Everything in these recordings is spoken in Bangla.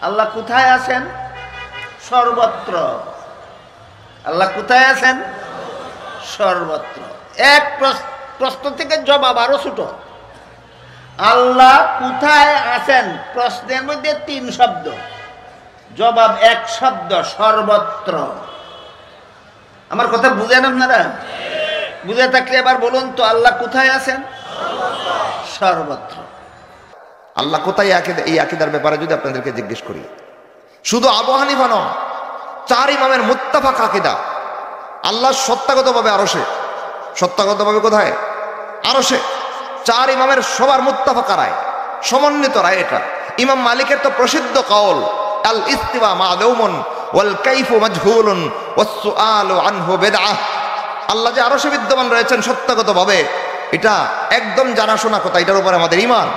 আল্লাহ কোথায় আছেন? সর্বত্র। আল্লাহ কোথায় আছেন? সর্বত্র। এক প্রশ্ন থেকে জবাব আরো ছোট। আল্লাহ কোথায় আছেন প্রশ্নের মধ্যে 3 শব্দ, জবাব 1 শব্দ, সর্বত্র। আমার কথা বুঝেন আপনারা? বুঝে থাকলে এবার বলুন তো, আল্লাহ কোথায় আছেন? সর্বত্র। আল্লাহ কোথায়? এই আকীদার ব্যাপারে যদি আপনাদেরকে জিজ্ঞেস করি, শুধু আবু হানিফা নয়, 4 ইমামের মুত্তাফাক আকীদা আল্লাহ সত্তাগতভাবে আরশে। সত্তাগতভাবে কোথায়? আরশে। 4 ইমামের সবার মুত্তাফাক রায়, সমন্বিত রায় এটা। ইমাম মালিকের তো প্রসিদ্ধ কওল, আল ইস্তিওয়া মা'লুমুন ওয়াল কাইফু মাজহুলুন ওয়াস সুআলু আনহু বিদআহ। আল্লাহ যে আরশে বিদ্যমান রয়েছেন সত্তাগতভাবে, এটা একদম জানাশোনা কথা, এটার উপর আমাদের ঈমান।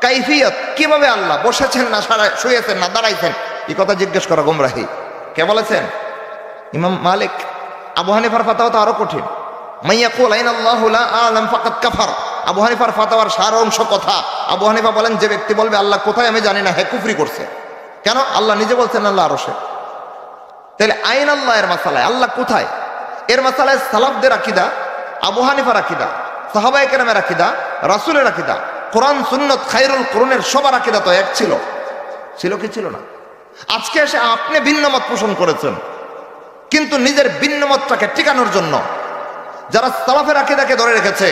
কাইফিয়ত, কিভাবে আল্লাহ বসেছেন না শুয়েছেন না দাঁড়াইছেন, এই কথা জিজ্ঞেস করা গোমরাহি। কে বলেছেন? ইমাম মালিক। আবু হানিফার ফাতাওয়া তো আরো কঠিন। মাইয়াকুল আইনাল্লাহু লা আ'লাম ফাকাদ কাফার। আবু হানিফার ফাতাওয়ার সার অংশ কথা। আবু হানিফা বলেন, যে ব্যক্তি বলবে আল্লাহ কোথায় আমি জানি না, হে কুফরি করছে। কেন? আল্লাহ নিজে বলছেন আল্লাহ আরশে। তাহলে আইন আল্লাহ এর মাসালায় আল্লাহ কোথায়, এর মাসালায় সালাফদের আকীদা, আবু হানিফার আকীদা, সাহাবায়ে কেরামের আকীদা, রাসূলের আকীদা, কোরআন সুন্নাত খায়রুল কুরুনের সবার আকীদা তো এক ছিল। ছিল কি ছিল না? আজকে এসে আপনি ভিন্ন মত পোষণ করেছেন, কিন্তু নিজের ভিন্ন মতটাকে টিকানোর জন্য যারা সালাফের আকীদাকে ধরে রেখেছে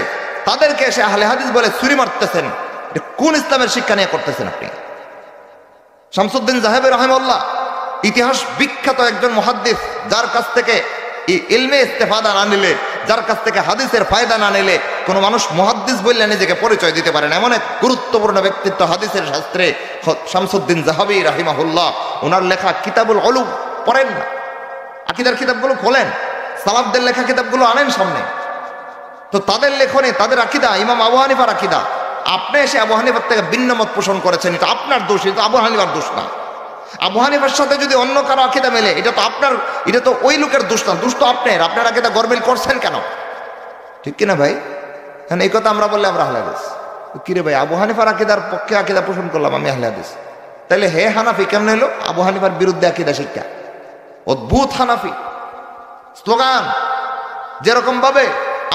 তাদেরকে এসে আহলে হাদিস বলে ছুরি মারতেছেন। কোন ইসলামের শিক্ষা নিয়ে করতেছেন আপনি? শামসুদ্দিন যাহাবী রাহিমাহুল্লাহ ইতিহাস বিখ্যাত একজন মুহাদ্দিস, যার কাছ থেকে ইলমে ইস্তেফাদা না নিলে, যার কাছ থেকে হাদিসের ফায়দা না নিলে কোনো মানুষ মুহাদ্দিস বললে নিজেকে পরিচয় দিতে পারে না। এমন এক গুরুত্বপূর্ণ ব্যক্তিত্ব হাদিসের শাস্ত্রে শামসুদ্দিন যাহাবী রাহিমাহুল্লাহ। ওনার লেখা কিতাবুল উলুম পড়েন না, আকীদার কিতাবগুলো খোলেন, সালাফদের লেখা কিতাবগুলো আনেন সামনে। তো তাদের লেখনে তাদের আকীদা ইমাম আবু হানিফার আকীদা। আপনি এসে আবু হানিফার থেকে ভিন্ন মত পোষণ করেছেন, এটা আপনার দোষ, এটা আবু হানিফার দোষ না। আবু হানিফার সাথে যদি অন্য কারো আকীদা মেলে, এটা তো আপনার, এটা তো ওই লোকের দোষ না, দোষ তো আপনার। আপনার আকীদা গরমিল করছেন কেন? ঠিক কিনা ভাই? কারণ এই কথা আমরা বললে আমরা আহলে হাদিস। কিরে ভাই, আবু হানিফার আকীদার পক্ষে আকীদা পোষণ করলাম আমি আহলে হাদিস, তাইলে হে হানাফি কেমন হলো? আবু হানিফার বিরুদ্ধে আকীদা শিক্ষা, অদ্ভুত হানাফি স্লোগান। যেরকম ভাবে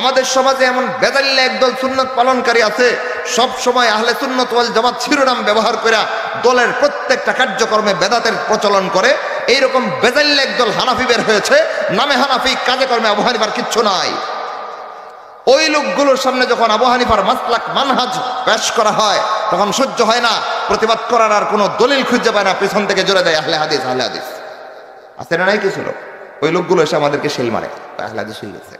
আমাদের সমাজে এমন বেদাল্লা একদল সুন্নাত পালনকারী আছে, সব সময় আহলে সুন্নাত ওয়াল জামাত শিরোনাম ব্যবহার করে দলের প্রত্যেকটা কার্যক্রমে বেদাতের প্রচলন করে, এইরকম বেদাল্লা একদল হানাফি বের হয়েছে, নামে হানাফি, কাজে কর্মে আবু হানিফার কিচ্ছু নাই। ওই লোকগুলোর সামনে যখন আবু হানিফার মাসলাক মানহাজ পেশ করা হয়, তখন সহ্য হয় না, প্রতিবাদ করার আর কোনো দলিল খুঁজে পায় না, পিছন থেকে জোরে দেয় আহলে হাদিস, আহলে হাদিস। আছে না নাই কিছু লোক? ওই লোকগুলো এসে আমাদেরকে শিল মারে, আহলে হাদিস হয়ে গেছে।